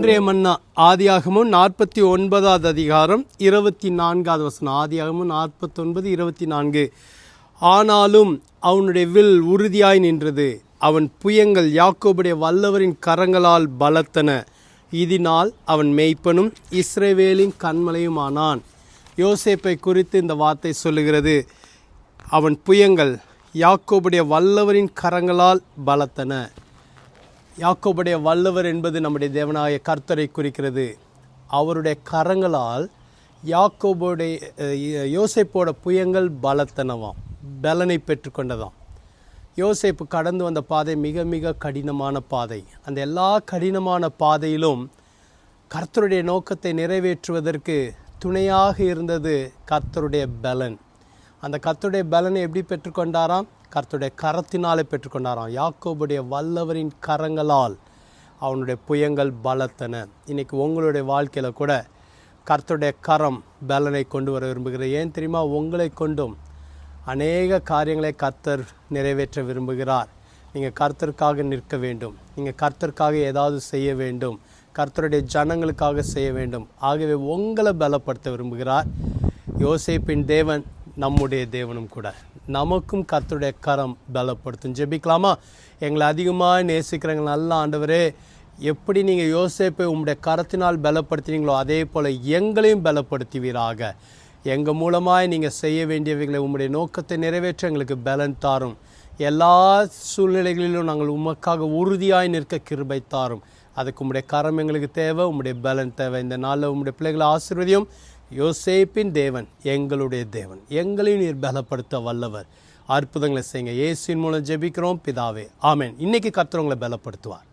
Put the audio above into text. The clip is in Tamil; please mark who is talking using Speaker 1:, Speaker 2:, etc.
Speaker 1: இன்றைய மன்னா ஆதியாகமம் 49வது அதிகாரம் 24வது வசனம். ஆதியாகமம் 49:24. ஆனாலும் அவனுடைய வில் உறுதியாய் நின்றது, அவன் புயங்கள் யாக்கோபுடைய வல்லவரின் கரங்களால் பலத்தன, இதனால் அவன் மேய்ப்பனும் இஸ்ரவேலின் கன்மலையுமானான். யோசேப்பை குறித்து இந்த வார்த்தை சொல்லுகிறது. அவன் புயங்கள் யாக்கோபுடைய வல்லவரின் கரங்களால் பலத்தன. யாக்கோபுடைய வல்லவர் என்பது நம்முடைய தேவனாய கர்த்தரை குறிக்கிறது. அவருடைய கரங்களால் யோசேப்போட புயங்கள் பலத்தனவாம், பலனை பெற்றுக்கொண்டதாம். யோசேப்பு கடந்து வந்த பாதை மிக மிக கடினமான பாதை. அந்த எல்லா கடினமான பாதையிலும் கர்த்தருடைய நோக்கத்தை நிறைவேற்றுவதற்கு துணையாக இருந்தது கர்த்தருடைய பலன். அந்த கர்த்தருடைய பலனை எப்படி பெற்றுக்கொண்டாராம்? கர்த்தருடைய கரத்தினாலே பெற்றுக்கொண்டாராம். யாக்கோபுடைய வல்லவரின் கரங்களால் அவனுடைய புயங்கள் பலத்தன. இன்றைக்கி உங்களுடைய வாழ்க்கையில் கூட கர்த்தருடைய கரம் பலனை கொண்டு வர விரும்புகிறேன். ஏன் தெரியுமா? உங்களை கொண்டும் அநேக காரியங்களை கர்த்தர் நிறைவேற்ற விரும்புகிறார். நீங்கள் கர்த்தருக்காக நிற்க வேண்டும், நீங்கள் கர்த்தருக்காக ஏதாவது செய்ய வேண்டும், கர்த்தருடைய ஜனங்களுக்காக செய்ய வேண்டும். ஆகவே உங்களை பலப்படுத்த விரும்புகிறார். யோசேப்பின் தேவன் நம்முடைய தேவனும் கூட. நமக்கும் கர்த்தருடைய கரம் பலப்படுத்தும். ஜெபிக்கலாமா? எங்களை அதிகமாக நேசிக்கிறவங்க நல்ல ஆண்டவரே, எப்படி நீங்கள் யோசேப்பை உங்களுடைய கரத்தினால் பலப்படுத்தினீங்களோ அதே போல் எங்களையும் பலப்படுத்துவீராக. எங்கள் மூலமாய் நீங்கள் செய்ய வேண்டியவைகளை உங்களுடைய நோக்கத்தை நிறைவேற்ற எங்களுக்கு பலன் தாரும். எல்லா சூழ்நிலைகளிலும் நாங்கள் உமக்காக உறுதியாய் நிற்க கிருபை தாரும். அதுக்கு உங்களுடைய கரம் எங்களுக்கு தேவை, உங்களுடைய பலன் தேவை. இந்த நாளில் உங்களுடைய பிள்ளைகளை ஆசீர்வதியும். யோசேப்பின் தேவன் எங்களுடைய தேவன், எங்களையும் நீர் பலப்படுத்த வல்லவர். அற்புதங்களை செய்யுங்க. இயேசுவின் மூலம் ஜெபிக்கிறோம் பிதாவே, ஆமென். இன்னைக்கு கர்த்தர் உங்களை பலப்படுத்துவார்.